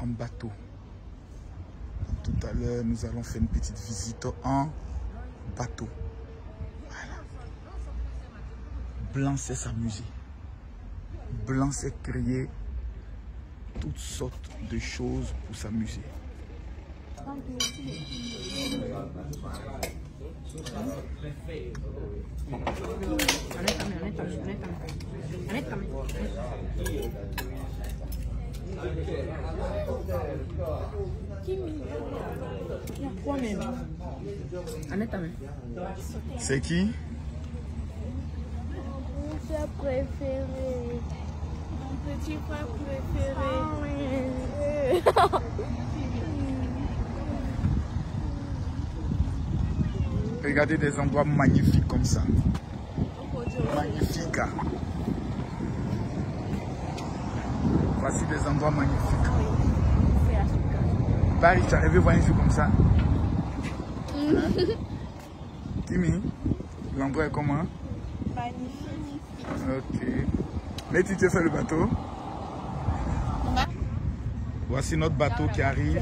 en bateau. Tout à l'heure, nous allons faire une petite visite en bateau. Voilà. Blanc sait s'amuser. Blanc sait créer toutes sortes de choses pour s'amuser. C'est qui? Mon frère préféré. Mon petit frère préféré. Regardez des endroits magnifiques comme ça. Magnifiques. Voici des endroits magnifiques. Paris, tu arrives à voir un jour comme ça? Hein? Timmy, l'endroit est comment? Magnifique. Ok. Mais tu te fais le bateau? Voici notre bateau qui arrive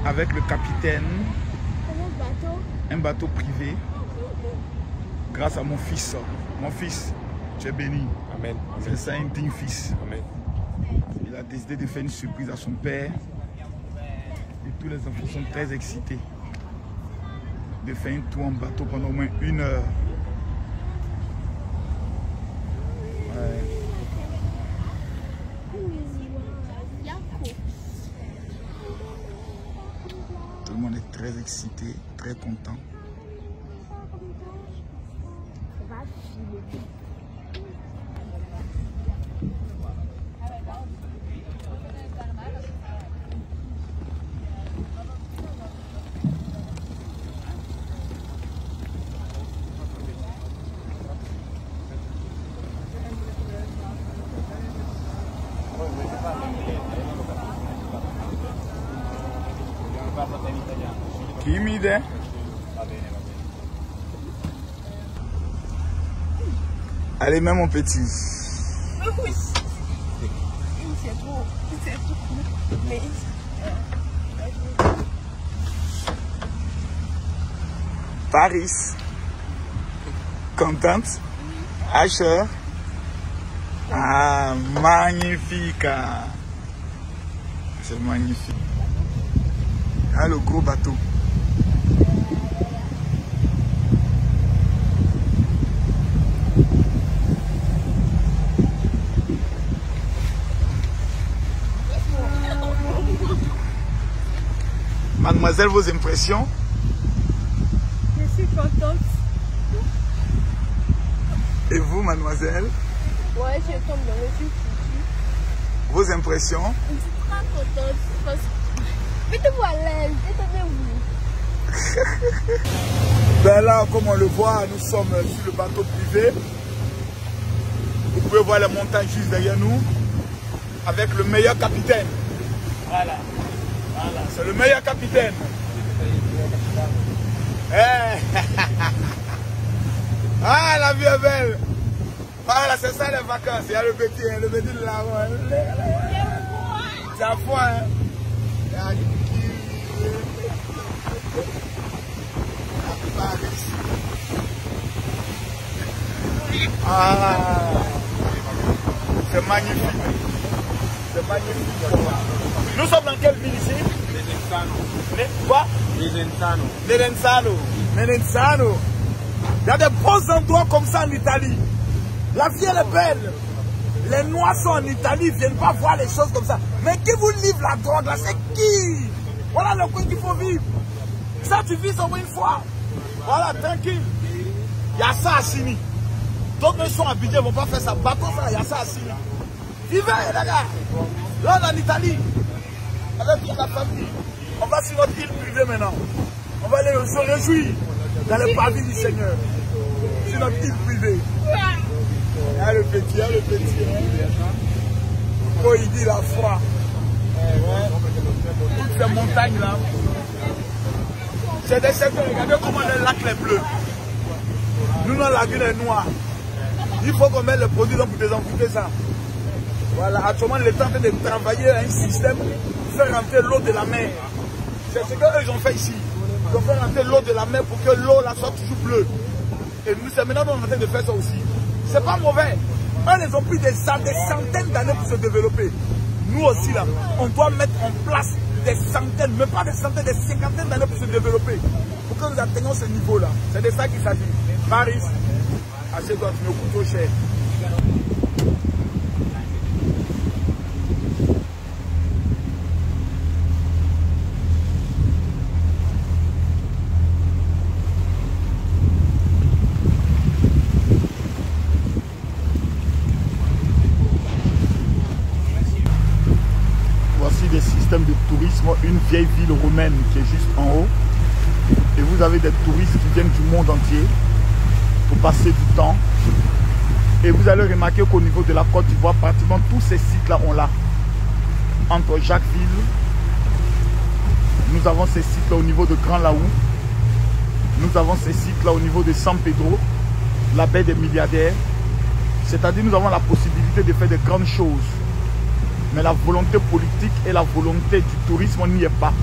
avec le capitaine. Un bateau privé. Grâce à mon fils. Mon fils, tu es béni. Amen. C'est ça un digne fils. Amen. Il a décidé de faire une surprise à son père. Et tous les enfants sont très excités de faire un tour en bateau pendant au moins 1 heure. Ouais. Tout le monde est très excité, très content. Timide. Allez, même mon petit. Oui. C'est trop. C'est trop. Mais... Paris. Contente? Asher? Ah, magnifique. C'est magnifique. Ah, le gros bateau. Mademoiselle, vos impressions? Je suis contente. Et vous, mademoiselle? Ouais, je tombe dans le cul. Vos impressions? Je suis très contente parce que... Mettez-vous à l'aise, détendez-vous. Ben là, comme on le voit, nous sommes sur le bateau privé. Vous pouvez voir les montagnes juste derrière nous. Avec le meilleur capitaine. Voilà. Voilà, c'est le meilleur capitaine. Hey. Ah, la vie est belle. Voilà, c'est ça les vacances. Il y a le petit de là-bas. C'est à fond, hein. Ah, c'est magnifique. C'est magnifique. Nous sommes dans quelle ville ici? Quoi? Lenzano. Il y a des beaux endroits comme ça en Italie. La vie elle est belle. Les Noirs sont en Italie, ils ne viennent pas voir les choses comme ça. Mais qui vous livre la drogue là? C'est qui? Voilà le coin qu'il faut vivre. Ça tu vis au moins une fois. Voilà, tranquille. Il y a ça à Sini. D'autres ne sont habitués, ils ne vont pas faire ça. Bateau ça, il y a ça à Sini. Vivez les gars. Là on est en Italie. Avec toute la famille. On va sur notre île privée maintenant. On va aller se réjouir dans le pavis du Seigneur. Sur notre île privée. Ah le petit, ah le petit. Oh il dit la foi. Toutes ces montagnes là. C'est des secteurs, regardez comment le lac est bleu. Nous, la lagune est noire. Il faut qu'on mette le produit pour désenfouler ça. Voilà, actuellement, l'État est en train de travailler à un système pour faire rentrer l'eau de la mer. C'est ce qu'eux ont fait ici. Ils ont fait rentrer l'eau de la mer pour que l'eau là soit toujours bleue. Et nous, c'est maintenant qu'on est en train de faire ça aussi. C'est pas mauvais. Eux, ils ont pris des centaines d'années pour se développer. Nous aussi, là, on doit mettre en place des centaines, même pas des centaines, des cinquantaines d'années pour se développer. Pour que nous atteignions ce niveau-là. C'est de ça qu'il s'agit. Paris, achète-toi, tu me coûtes trop cher. Des systèmes de tourisme, une vieille ville romaine qui est juste en haut, et vous avez des touristes qui viennent du monde entier pour passer du temps, et vous allez remarquer qu'au niveau de la Côte d'Ivoire, pratiquement tous ces sites là on l'a. Entre Jacquesville, nous avons ces sites là au niveau de Grand Laou, nous avons ces sites là au niveau de San Pedro, la baie des milliardaires, c'est-à-dire nous avons la possibilité de faire de grandes choses. Mais la volonté politique et la volonté du tourisme, on n'y est pas.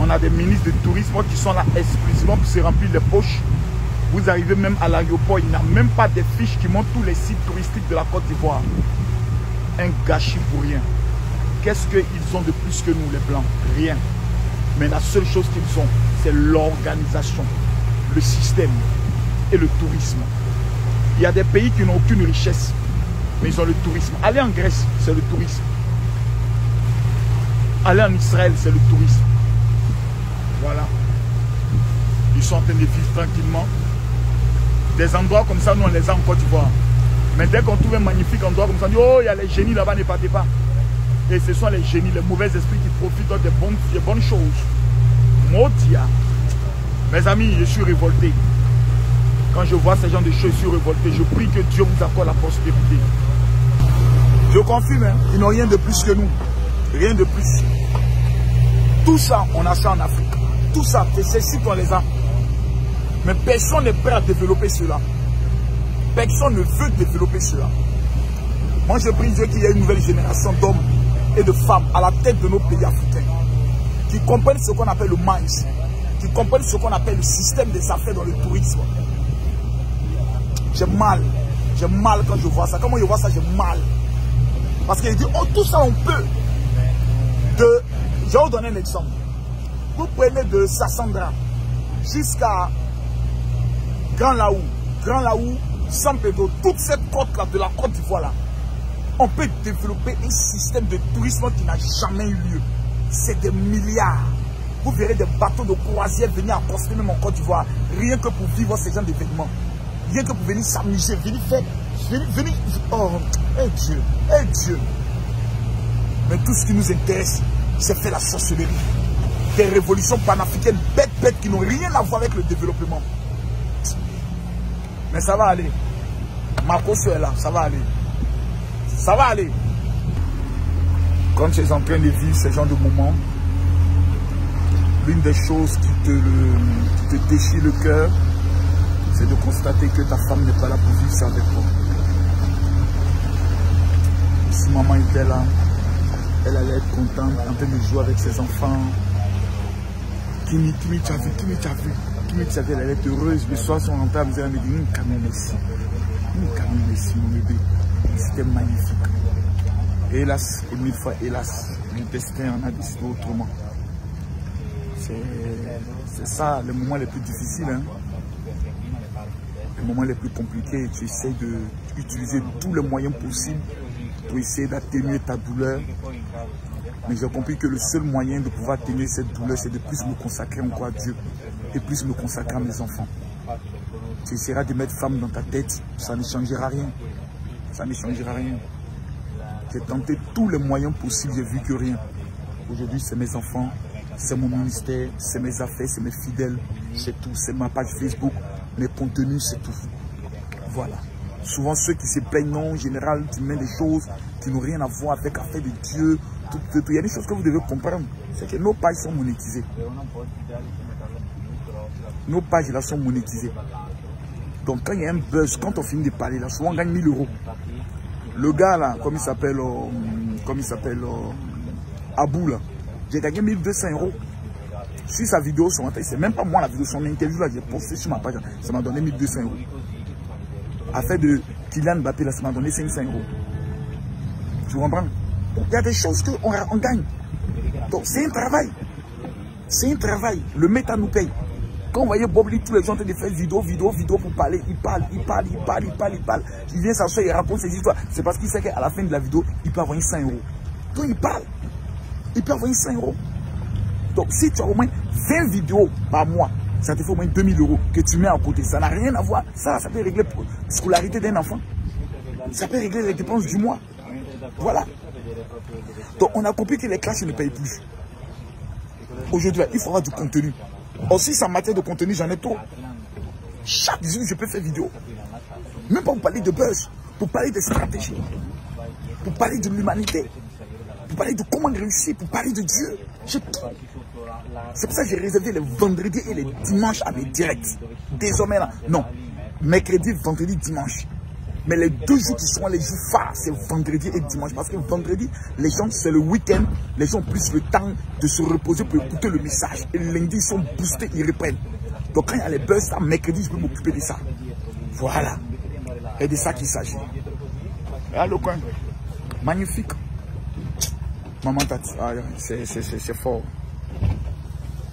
On a des ministres de tourisme qui sont là exclusivement pour se remplir les poches. Vous arrivez même à l'aéroport, il n'y a même pas de fiches qui montrent tous les sites touristiques de la Côte d'Ivoire. Un gâchis pour rien. Qu'est-ce qu'ils ont de plus que nous, les Blancs? Rien. Mais la seule chose qu'ils ont, c'est l'organisation, le système et le tourisme. Il y a des pays qui n'ont aucune richesse, mais ils ont le tourisme. Allez en Grèce, c'est le tourisme. Aller en Israël, c'est le tourisme. Voilà. Ils sont en train de vivre tranquillement. Des endroits comme ça, nous on les a en Côte d'Ivoire. Mais dès qu'on trouve un magnifique endroit comme ça, on dit oh, il y a les génies là-bas, ne partez pas. Et ce sont les génies, les mauvais esprits qui profitent des bonnes choses. Modia. Mes amis, je suis révolté. Quand je vois ces gens de choses, je suis révolté. Je prie que Dieu vous accorde la prospérité. Je confirme, hein, ils n'ont rien de plus que nous. Rien de plus. Tout ça, on a ça en Afrique. Tout ça, ces sites, on les a. Mais personne n'est prêt à développer cela. Personne ne veut développer cela. Moi, je prie Dieu qu'il y ait une nouvelle génération d'hommes et de femmes à la tête de nos pays africains qui comprennent ce qu'on appelle le mindset, qui comprennent ce qu'on appelle le système des affaires dans le tourisme. J'ai mal quand je vois ça. Comment je vois ça, j'ai mal. Parce qu'il dit, oh, tout ça, on peut. Je vais vous donner un exemple. Vous prenez de Sassandra jusqu'à Grand Laou, San Pedro, toute cette côte-là de la Côte d'Ivoire là, on peut développer un système de tourisme qui n'a jamais eu lieu. C'est des milliards. Vous verrez des bateaux de croisière venir accoster même en Côte d'Ivoire, rien que pour vivre ces gens d'événements. Rien que pour venir s'amuser, venir faire, venir, oh, Dieu, Dieu. Mais tout ce qui nous intéresse, c'est faire la sorcellerie. Des révolutions panafricaines bêtes qui n'ont rien à voir avec le développement. Mais ça va aller. Marcos est là, ça va aller. Ça va aller. Quand tu es en train de vivre ce genre de moments, l'une des choses qui te déchire le cœur, c'est de constater que ta femme n'est pas là pour vivre ça avec toi. Si maman était là, elle allait être contente, en train de jouer avec ses enfants. Kimi, tu as vu, elle allait être heureuse. Le soir, son rentrée, elle me dit, Camille, merci, mon bébé. C'était magnifique. Et hélas, et mille fois, hélas, mon destin en a décidé autrement. C'est ça, les moments les plus difficiles. Hein. Les moments les plus compliqués. Tu essaies d'utiliser tous les moyens possibles pour essayer d'atténuer ta douleur. Mais j'ai compris que le seul moyen de pouvoir atténuer cette douleur, c'est de plus me consacrer encore à Dieu et plus me consacrer à mes enfants. Tu essaieras de mettre femme dans ta tête, ça ne changera rien. Ça ne changera rien. J'ai tenté tous les moyens possibles, j'ai vu que rien. Aujourd'hui, c'est mes enfants, c'est mon ministère, c'est mes affaires, c'est mes fidèles, c'est tout. C'est ma page Facebook, mes contenus, c'est tout. Voilà. Souvent, ceux qui se plaignent, non, en général, tu mets des choses qui n'ont rien à voir avec l'affaire de Dieu. Il y a des choses que vous devez comprendre. C'est que nos pages sont monétisées. Nos pages là sont monétisées. Donc quand il y a un buzz, quand on finit de parler là, souvent on gagne 1000 €. Le gars là, comme il s'appelle Abou là, j'ai gagné 1200 €. Sur sa vidéo, c'est même pas moi la vidéo, son interview là, j'ai posté sur ma page, ça m'a donné 1200 €. Affaire de Kylian Mbappé là, ça m'a donné 500 €. Tu comprends? Donc il y a des choses qu'on gagne. Donc c'est un travail. C'est un travail. Le méta nous paye. Quand vous voyez Bob Lee, tous les gens ont fait vidéo pour parler, il parle. Il vient s'asseoir, il raconte ses histoires. C'est parce qu'il sait qu'à la fin de la vidéo, il peut avoir 100 €. Donc il parle. Il peut avoir 100 €. Donc si tu as au moins 20 vidéos par mois, ça te fait au moins 2000 € que tu mets à côté. Ça n'a rien à voir. Ça peut régler la scolarité d'un enfant. Ça peut régler les dépenses du mois. Voilà. Donc on a compris que les classes ne payent plus. Aujourd'hui, il faut avoir du contenu. Aussi, en matière de contenu, j'en ai trop. Chaque jour, je peux faire vidéo. Même pas pour parler de buzz, pour parler de stratégie, pour parler de l'humanité, pour parler de comment réussir, pour parler de Dieu. C'est pour ça que j'ai réservé les vendredis et les dimanches à mes directs. Désormais, là, non. Mercredi, vendredi, dimanche. Mais les 2 jours qui seront les jours phares, c'est vendredi et dimanche. Parce que vendredi, les gens, c'est le week-end. Les gens ont plus le temps de se reposer pour écouter le message. Et le lundi, ils sont boostés, ils reprennent. Donc quand il y a les buzz, ça, mercredi, je peux m'occuper de ça. Voilà. Et de ça qu'il s'agit. Là, le coin. Magnifique. Maman Tati. Ah, c'est fort.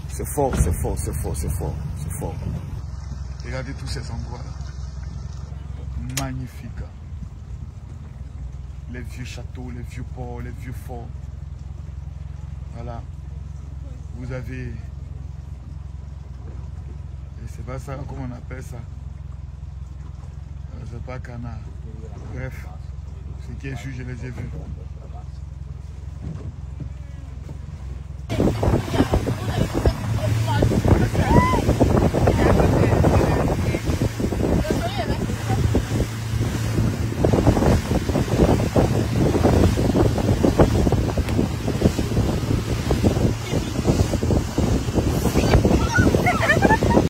C'est fort. Regardez tous ces endroits-là. Magnifique. Les vieux châteaux, les vieux ports, les vieux forts. Voilà. Vous avez... C'est pas ça, comment on appelle ça? C'est pas canard. Bref, ce qui est juste, je les ai vus.